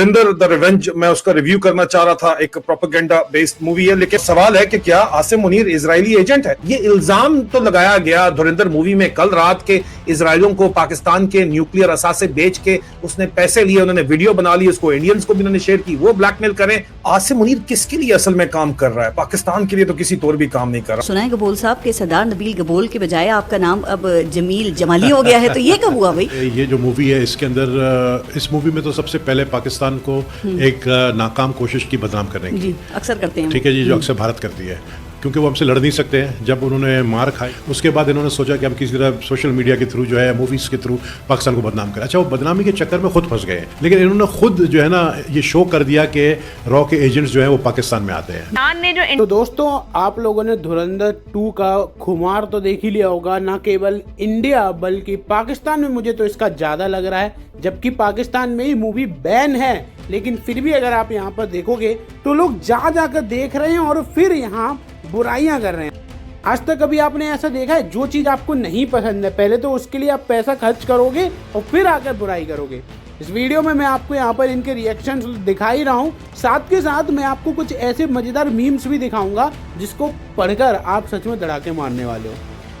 Dhurandhar the revenge, मैं उसका review करना चाह रहा था। एक प्रोपेगेंडा बेस्ड मूवी है, लेकिन सवाल है कि क्या आसिम मुनीर इजरायली एजेंट है? ये इल्जाम तो लगाया गया धुरंधर मूवी में कल रात के इजरायलियों को पाकिस्तान के न्यूक्लियर असासे बेच के उसने पैसे लिए, उन्होंने वीडियो बना ली, उसको इंडियंस को भी उन्होंने शेयर की, वो ब्लैकमेल करें। आसिम मुनीर किसके लिए असल में काम कर रहा है? पाकिस्तान के लिए तो किसी तौर भी काम नहीं कर रहा। सुना है गबोल साहब के सरदार नबील गबोल के बजाय आपका नाम अब जमील जमाली हो गया है, तो ये कब हुआ भाई? ये जो मूवी है इसके अंदर, इस मूवी में तो सबसे पहले पाकिस्तान को एक नाकाम कोशिश की बदनाम करने की, जी अक्सर करते हैं, ठीक है जी, जो अक्सर भारत करती है, क्योंकि वो हमसे लड़ नहीं सकते हैं। जब उन्होंने मार खाई उसके बाद इन्होंने सोचा कि हम किसी तरह सोशल मीडिया के थ्रू जो है, मूवीज़ के थ्रू पाकिस्तान को बदनाम करें। अच्छा, वो बदनामी के चक्कर में खुद फंस गए, लेकिन इन्होंने खुद जो है ना ये शो कर दिया कि रॉ के एजेंट्स जो है वो पाकिस्तान में आते हैं। तो दोस्तों, आप लोगों ने धुरंधर 2 का खुमार तो देख ही लिया होगा, ना केवल इंडिया बल्कि पाकिस्तान में मुझे तो इसका ज़्यादा लग रहा है, जबकि पाकिस्तान में ही मूवी बैन है, लेकिन फिर भी अगर आप यहाँ पर देखोगे तो लोग जाकर देख रहे हैं और फिर यहाँ बुराइयां कर रहे हैं। आज तक कभी आपने ऐसा देखा है? जो चीज़ आपको नहीं पसंद है पहले तो उसके लिए आप पैसा खर्च करोगे और फिर आकर बुराई करोगे। इस वीडियो में मैं आपको यहाँ पर इनके रिएक्शन दिखा ही रहा हूँ, साथ के साथ मैं आपको कुछ ऐसे मज़ेदार मीम्स भी दिखाऊंगा जिसको पढ़कर आप सच में धड़ाके मारने वाले हो।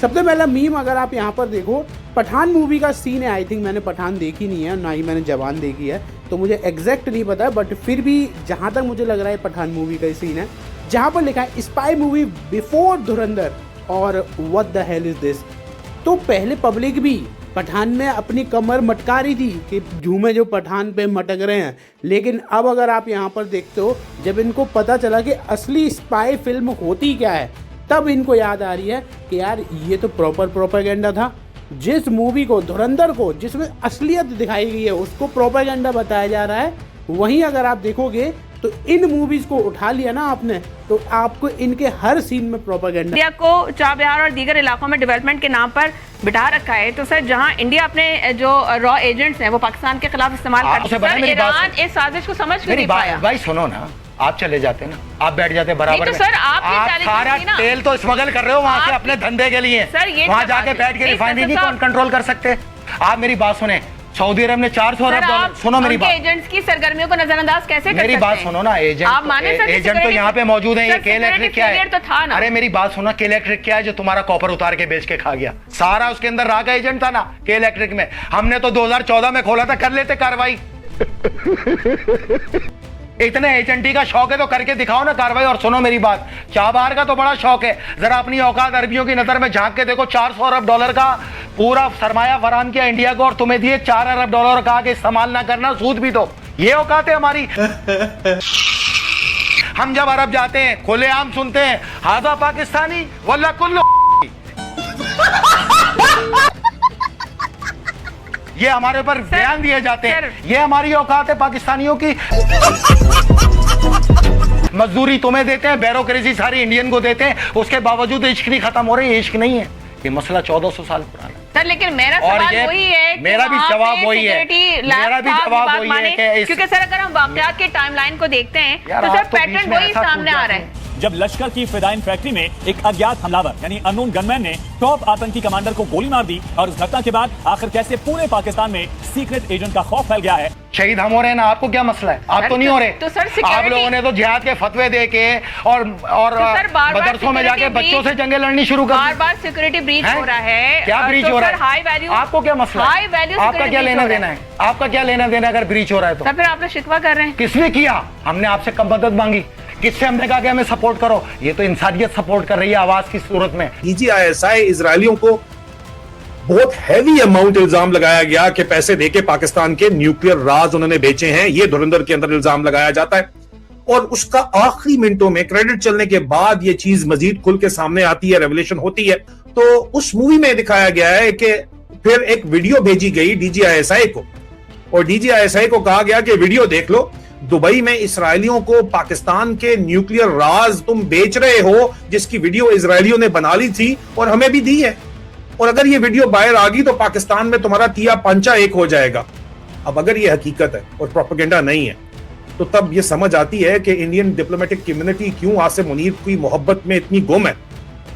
सबसे पहला मीम अगर आप यहाँ पर देखो, पठान मूवी का सीन है। आई थिंक मैंने पठान देखी नहीं है, ना ही मैंने जवान देखी है, तो मुझे एग्जैक्ट नहीं पता, बट फिर भी जहाँ तक मुझे लग रहा है पठान मूवी का सीन है, जहाँ पर लिखा है स्पाई मूवी बिफोर धुरंधर और what the hell is this. तो पहले पब्लिक भी पठान में अपनी कमर मटका रही थी कि झूमे जो पठान पे मटक रहे हैं, लेकिन अब अगर आप यहाँ पर देखते हो, जब इनको पता चला कि असली स्पाई फिल्म होती क्या है, तब इनको याद आ रही है कि यार ये तो प्रॉपर प्रोपेगेंडा था। जिस मूवी को, धुरंधर को, जिसमें असलियत दिखाई गई है उसको प्रोपेगेंडा बताया जा रहा है। वहीं अगर आप देखोगे तो इन मूवीज को उठा लिया ना आपने, तो आपको इनके हर सीन में प्रोपेगेंडा। इंडिया को चार बिहार और दीगर इलाकों में डेवलपमेंट के नाम पर बिठा रखा है। तो सर, जहां इंडिया अपने जो रॉ एजेंट्स हैं वो पाकिस्तान के खिलाफ इस्तेमाल करता है, ईरान इस साजिश को समझ क्यों नहीं पाया? भाई सुनो ना, आप चले जाते ना, आप बैठ जाते बराबर तो सर, आप सारा तेल तो स्मगल कर रहे हो वहाँ से अपने धंधे के लिए। सर, ये वहाँ जाके बैठ के रिफाइनरी नहीं कंट्रोल कर सकते? आप मेरी बात सुने, सऊदी अरब ने 400 अरब डॉलर, सुनो मेरी बात, एजेंट्स की सरगर्मियों को नजरअंदाज कैसे कर सकते हैं? मेरी बात सुनो ना, एजेंट तो यहाँ पे मौजूद है। ये के इलेक्ट्रिक क्या है? तो था ना। अरे मेरी बात सुनो, के इलेक्ट्रिक क्या है जो तुम्हारा कॉपर उतार के बेच के खा गया? सारा उसके अंदर रहा का एजेंट था ना के इलेक्ट्रिक में। हमने तो 2014 में खोला था, कर लेते कार्रवाई। इतने एजेंटी का शौक है तो करके दिखाओ ना कार्रवाई। और सुनो मेरी बात, चाबार का तो बड़ा शौक है, जरा अपनी औकात अरबियों की नजर में झांक के देखो। 400 अरब डॉलर का पूरा सरमाया फराम किया इंडिया को और तुम्हें दिए 4 अरब डॉलर, कहा कि इस्तेमाल ना करना, सूद भी दो। ये औकात है हमारी। हम जब अरब जाते हैं खुलेआम सुनते हैं, हाजा पाकिस्तानी वल्ला कुल्लू। ये हमारे ऊपर बयान दिए जाते हैं। ये हमारी औकात है पाकिस्तानियों की। मजदूरी तुम्हें देते हैं, ब्यूरोक्रेसी सारी इंडियन को देते हैं, उसके बावजूद इश्क नहीं खत्म हो रही। ये इश्क नहीं है, ये मसला 1400 साल पुराना है। सर, लेकिन मेरा सवाल वही है, मेरा भी जवाब वही है, मेरा भी जवाब वही है, क्योंकि सर अगर हम वाकयात के टाइमलाइन को देखते हैं तो सर पैटर्न वही सामने आ रहा है। जब लश्कर की फिदाइन फैक्ट्री में एक अज्ञात हमलावर यानी अननोन गनमैन ने टॉप आतंकी कमांडर को गोली मार दी, और उस घटना के बाद आखिर कैसे पूरे पाकिस्तान में सीक्रेट एजेंट का खौफ फैल गया है। शहीद हम हो रहे हैं ना, आपको क्या मसला है? आप तो नहीं हो रहे। तो सर, आप लोगों ने तो जिहाद के फतवे दे के और मदरसों में जाके बच्चों से जंगें लड़नी शुरू कर दी। बार-बार सिक्योरिटी ब्रीच हो रहा है। क्या ब्रीच हो रहा है? हाई वैल्यू, आपको क्या मसला है? हाई वैल्यू, आपका क्या लेना देना है? आपका क्या लेना देना अगर ब्रीच हो रहा है तो? फिर आप लोग शिकवा कर रहे हैं। किसने किया? हमने आपसे कब मदद मांगी? किससे हमने कहा कि हमें सपोर्ट करो? ये तो इंसानियत सपोर्ट कर रही है आवाज की सूरत में। DGISI इजरायलियों को बहुत हैवी अमाउंट इल्जाम लगाया गया कि पैसे देके पाकिस्तान के न्यूक्लियर राज उन्होंने बेचे हैं। ये धुरंधर के अंदर इल्जाम लगाया जाता है, और उसका आखिरी मिनटों में क्रेडिट चलने के बाद ये चीज मजीद खुल के सामने आती है, रेवलेशन होती है। तो उस मूवी में दिखाया गया है कि फिर एक वीडियो भेजी गई DGISI को, और DGISI को कहा गया कि वीडियो देख लो, दुबई में इसराइलियों को पाकिस्तान के न्यूक्लियर राज तुम बेच रहे हो, जिसकी वीडियो इसराइलियों ने बना ली थी और हमें भी दी है, और अगर ये वीडियो बाहर आ गई तो पाकिस्तान में तुम्हारा तिया पंचा एक हो जाएगा। अब अगर ये हकीकत है और प्रोपेगेंडा नहीं है, तो तब ये समझ आती है कि इंडियन डिप्लोमेटिक कम्युनिटी क्यों आसिम मुनीर की मोहब्बत में इतनी गुम है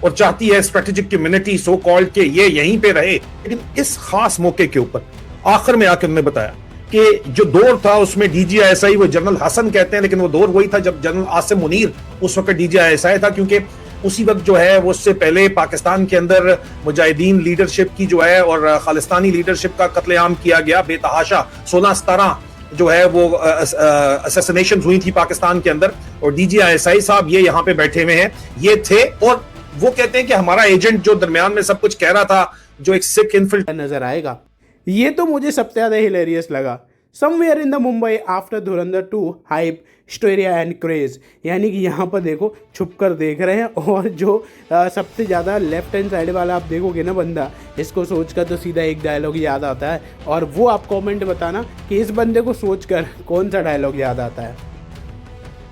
और चाहती है स्ट्रेटेजिक कम्युनिटी सो कॉल्ड के ये यहीं पे रहे। लेकिन इस खास मौके के ऊपर आखिर में आकर उन्होंने बताया कि जो दौर था उसमें DGISI, वो जनरल हसन कहते हैं, लेकिन वो दौर वही था जब जनरल आसिम मुनीर उस वक्त DGISI था, क्योंकि उसी वक्त जो है वो उससे पहले पाकिस्तान के अंदर मुजाहिदीन लीडरशिप की जो है और खालिस्तानी लीडरशिप का कत्लेआम किया गया बेतहाशा। 16-17 जो है वो असैसिनेशन हुई थी पाकिस्तान के अंदर, और DGISI साहब ये यहाँ पे बैठे हुए हैं, ये थे। और वो कहते हैं कि हमारा एजेंट जो दरमियान में सब कुछ कह रहा था, जो एक सिख इन्फिल्ट्रेशन नजर आएगा। ये तो मुझे सबसे ज्यादा हिलेरियस लगा। Somewhere in the Mumbai after Dhurandhar 2 hype hysteria and craze, यानी कि यहाँ पर देखो छुप कर देख रहे हैं, और जो सबसे ज़्यादा लेफ्ट हैंड साइड वाला आप देखोगे ना बंदा, इसको सोचकर तो सीधा एक डायलॉग याद आता है, और वो आप कमेंट बताना कि इस बंदे को सोचकर कौन सा डायलॉग याद आता है।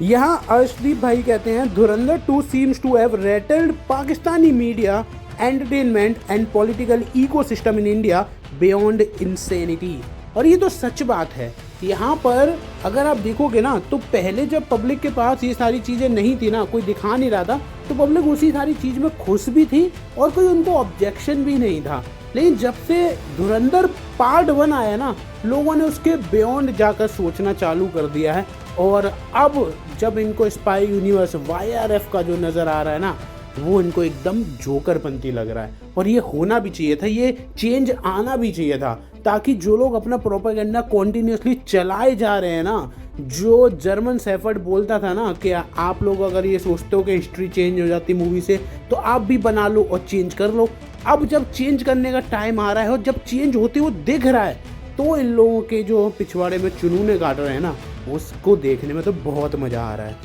यहाँ अर्शदीप भाई कहते हैं Dhurandhar 2 seems to have rattled Pakistani media, entertainment and political ecosystem in India beyond insanity. और ये तो सच बात है। यहाँ पर अगर आप देखोगे ना, तो पहले जब पब्लिक के पास ये सारी चीज़ें नहीं थी ना, कोई दिखा नहीं रहा था, तो पब्लिक उसी सारी चीज़ में खुश भी थी और कोई उनको ऑब्जेक्शन भी नहीं था। लेकिन जब से धुरंधर पार्ट 1 आया ना, लोगों ने उसके बियॉन्ड जाकर सोचना चालू कर दिया है। और अब जब इनको स्पाई यूनिवर्स YRF का जो नज़र आ रहा है ना, वो इनको एकदम जोकरपंथी लग रहा है। और ये होना भी चाहिए था, ये चेंज आना भी चाहिए था, ताकि जो लोग अपना प्रोपेगेंडा कॉन्टिन्यूसली चलाए जा रहे हैं ना, जो जर्मन शेफर्ड बोलता था ना कि आप लोग अगर ये सोचते हो कि हिस्ट्री चेंज हो जाती मूवी से, तो आप भी बना लो और चेंज कर लो। अब जब चेंज करने का टाइम आ रहा है और जब चेंज होते हुए दिख रहा है, तो इन लोगों के जो पिछवाड़े में चुनूने काट रहे हैं ना, उसको देखने में तो बहुत मज़ा आ रहा है।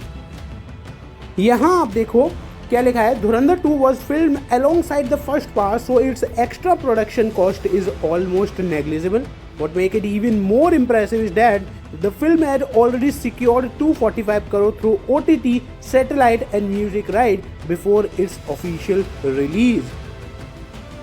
यहाँ आप देखो क्या लिखा है, धुरंधर 2 was filmed alongside the first part, so its extra production cost is almost negligible. What make it even more impressive is that the film had already secured 245 crore through OTT, satellite and music right before its official release.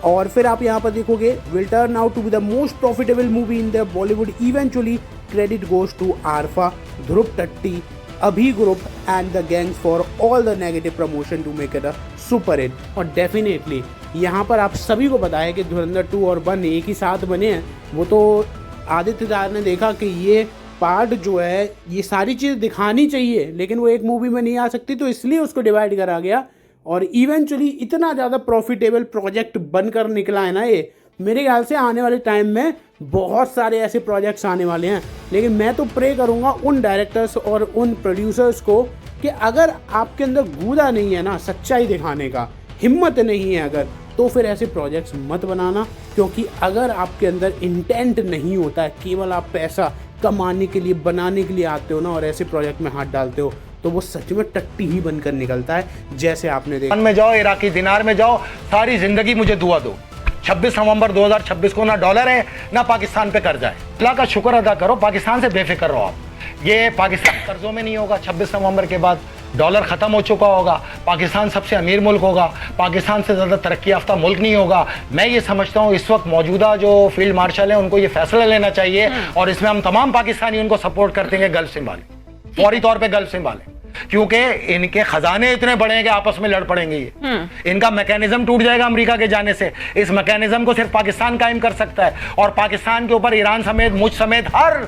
और फिर आप यहाँ पर देखोगे, will turn out to be the most profitable movie in the Bollywood eventually. Credit goes to ARFA, Dhruv Tatti, अभी group and the gangs for all the negative promotion to make it a super hit. और definitely यहाँ पर आप सभी को पता है कि धुरंधर 2 और 1 एक ही साथ बने हैं। वो तो आदित्य दार ने देखा कि ये पार्ट जो है, ये सारी चीज़ दिखानी चाहिए, लेकिन वो एक मूवी में नहीं आ सकती, तो इसलिए उसको डिवाइड करा गया। और इवेंचुअली इतना ज़्यादा प्रॉफिटेबल प्रोजेक्ट बनकर निकला है ना ये, मेरे ख्याल से आने वाले टाइम में बहुत सारे ऐसे प्रोजेक्ट्स आने वाले हैं। लेकिन मैं तो प्रे करूँगा उन डायरेक्टर्स और उन प्रोड्यूसर्स को कि अगर आपके अंदर गूदा नहीं है ना, सच्चाई दिखाने का हिम्मत नहीं है अगर, तो फिर ऐसे प्रोजेक्ट्स मत बनाना। क्योंकि अगर आपके अंदर इंटेंट नहीं होता है, केवल आप पैसा कमाने के लिए बनाने के लिए आते हो ना और ऐसे प्रोजेक्ट में हाथ डालते हो, तो वो सच में टट्टी ही बनकर निकलता है। जैसे आपने देखा में जाओ, इराकी दिनार में जाओ, सारी जिंदगी मुझे दुआ दो। 26 नवंबर 2026 को ना डॉलर है ना पाकिस्तान पे कर्जा है। अल्लाह का शुक्र अदा करो, पाकिस्तान से बेफिक्र रहो आप। ये पाकिस्तान कर्जों में नहीं होगा। 26 नवंबर के बाद डॉलर ख़त्म हो चुका होगा, पाकिस्तान सबसे अमीर मुल्क होगा, पाकिस्तान से ज़्यादा तरक्की याफ्ता मुल्क नहीं होगा। मैं ये समझता हूँ इस वक्त मौजूदा जो फील्ड मार्शल हैं उनको ये फैसला लेना चाहिए, और इसमें हम तमाम पाकिस्तानी उनको सपोर्ट करते हैं, गल्फ संभालें, फौरी तौर पर गल्फ संभालें, क्योंकि इनके खजाने इतने बड़े हैं कि आपस में लड़ पड़ेंगे। ये इनका मैकेनिज्म टूट जाएगा अमेरिका के जाने से। इस मैकेनिज्म को सिर्फ पाकिस्तान कायम कर सकता है, और पाकिस्तान के ऊपर ईरान समेत, मुझ समेत हर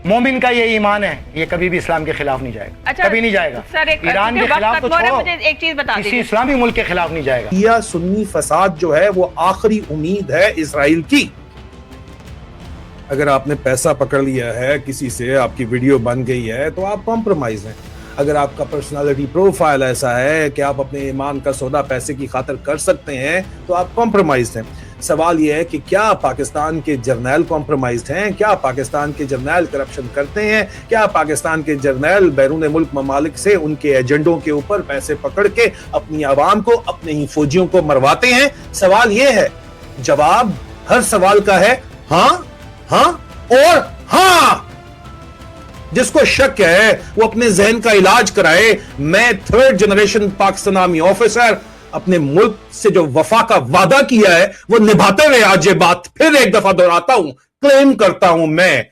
मोमिन का ये ईमान है, ये कभी भी इस्लाम के खिलाफ नहीं जाएगा। अच्छा, कभी नहीं जाएगा। ईरान के खिलाफ तो छोड़ो, मुझे एक चीज बता किसी इस्लामी मुल्क के खिलाफ नहीं जाएगा। या सुन्नी फसाद जो है वो आखिरी उम्मीद है इजराइल की। अगर आपने पैसा पकड़ लिया है किसी से, आपकी वीडियो बन गई है, तो आप कॉम्प्रोमाइज हैं। अगर आपका पर्सनालिटी प्रोफाइल ऐसा है कि आप अपने ईमान का सौदा पैसे की खातिर कर सकते हैं, तो आप कॉम्प्रोमाइज हैं। सवाल यह है कि क्या पाकिस्तान के जर्नैल कॉम्प्रोमाइज्ड हैं? क्या पाकिस्तान के जर्नैल करप्शन करते हैं? क्या पाकिस्तान के जर्नैल बैरून मुल्क ममालिक से उनके एजेंडों के ऊपर पैसे पकड़ के अपनी आवाम को, अपने ही फौजियों को मरवाते हैं? सवाल यह है। जवाब हर सवाल का है हाँ, हाँ और हाँ। जिसको शक है वो अपने जहन का इलाज कराए। मैं 3rd generation Pakistan army officer, अपने मुल्क से जो वफा का वादा किया है वो निभाते हुए आज ये बात फिर एक दफा दोहराता हूं, क्लेम करता हूं मैं,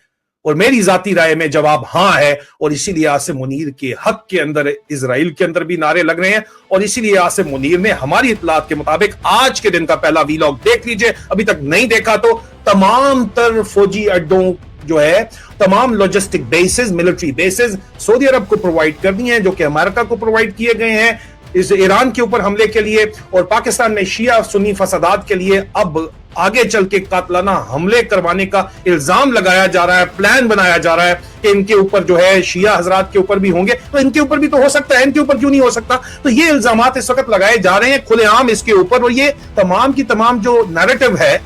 और मेरी जाती राय में जवाब हाँ है। और इसीलिए आसिम मुनीर के हक के अंदर इजराइल के अंदर भी नारे लग रहे हैं, और इसीलिए आसिम मुनीर ने हमारी इत्तलात के मुताबिक आज के दिन का पहला वीलॉग देख लीजिए, अभी तक नहीं देखा तो तमाम तर फौजी अड्डों जो है तमाम logistic bases, military bases Saudi Arab को प्रोवाइड कर दी हैं, जो कि अमेरिका को प्रोवाइड किए गए हैं इस ईरान के ऊपर हमले के लिए। और पाकिस्तान में शिया सुन्नी फसादात के लिए अब आगे चल के कातलाना हमले करवाने का इल्जाम लगाया जा रहा है, प्लान बनाया जा रहा है कि इनके ऊपर जो है शिया हजरात के ऊपर भी होंगे, तो इनके ऊपर भी तो हो सकता है, इनके ऊपर क्यों नहीं हो सकता। तो ये इल्जामात इस वक्त लगाए जा रहे हैं खुलेआम इसके ऊपर। और ये तमाम की तमाम जो नैरेटिव है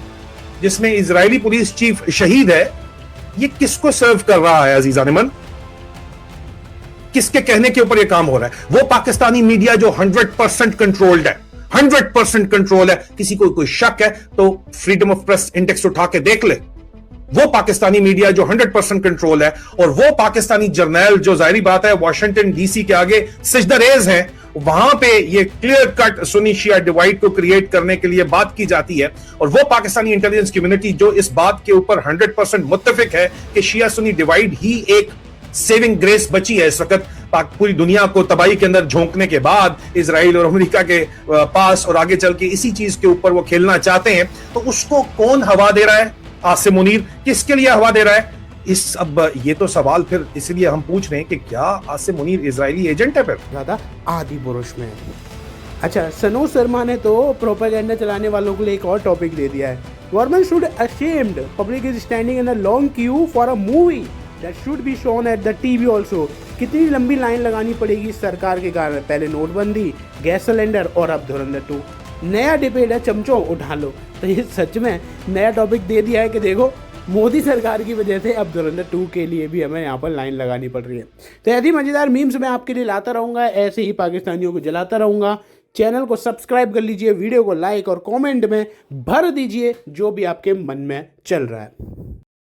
जिसमें इजरायली पुलिस चीफ शहीद है, ये किसको सर्व कर रहा है अजीजा निमन? किसके कहने के ऊपर ये काम हो रहा है? वो पाकिस्तानी मीडिया जो 100% कंट्रोल्ड है, 100% कंट्रोल है। किसी को कोई शक है तो फ्रीडम ऑफ प्रेस इंडेक्स उठा के देख ले। वो पाकिस्तानी मीडिया जो 100% कंट्रोल है, और वो पाकिस्तानी जर्नल जो जाहिर बात है वॉशिंगटन डीसी के आगे सिजदरेज हैं, वहां पे ये क्लियर कट सुन्नी शिया डिवाइड को क्रिएट करने के लिए बात की जाती है। और वो पाकिस्तानी इंटेलिजेंस कम्युनिटी जो इस बात के ऊपर 100% मुत्तफिक है कि शिया सुन्नी डिवाइड ही एक सेविंग ग्रेस बची है इस वक्त पूरी दुनिया को तबाही के अंदर झोंकने के बाद, इजराइल और अमेरिका के पास, और आगे चल के इसी चीज के ऊपर वो खेलना चाहते हैं। तो उसको कौन हवा दे रहा है? आसिम मुनीर किसके लिए हवा दे रहा है? अब ये तो सवाल फिर इसलिए हम पूछ रहे हैं कि क्या आसिम मुनीर इजरायली एजेंट है? फिर ज्यादा आदि पुरुष में। अच्छा, सनोज शर्मा ने तो प्रोपेगेंडा चलाने वालों के लिए एक और टॉपिक दे दिया है। Government should ashamed, public is standing in a long Q for a movie that should be shown at the TV also। कितनी लंबी लाइन लगानी पड़ेगी सरकार के कारण? पहले नोटबंदी, गैस सिलेंडर और अब धुरंधर 2। नया डिबेट है, चमचों उठा लो। तो ये सच में नया टॉपिक दे दिया है कि देखो मोदी सरकार की वजह से अब धुरंधर 2 के लिए भी हमें यहाँ पर लाइन लगानी पड़ रही है। तो ऐसी मज़ेदार मीम्स मैं आपके लिए लाता रहूँगा, ऐसे ही पाकिस्तानियों को जलाता रहूँगा। चैनल को सब्सक्राइब कर लीजिए, वीडियो को लाइक और कमेंट में भर दीजिए जो भी आपके मन में चल रहा है।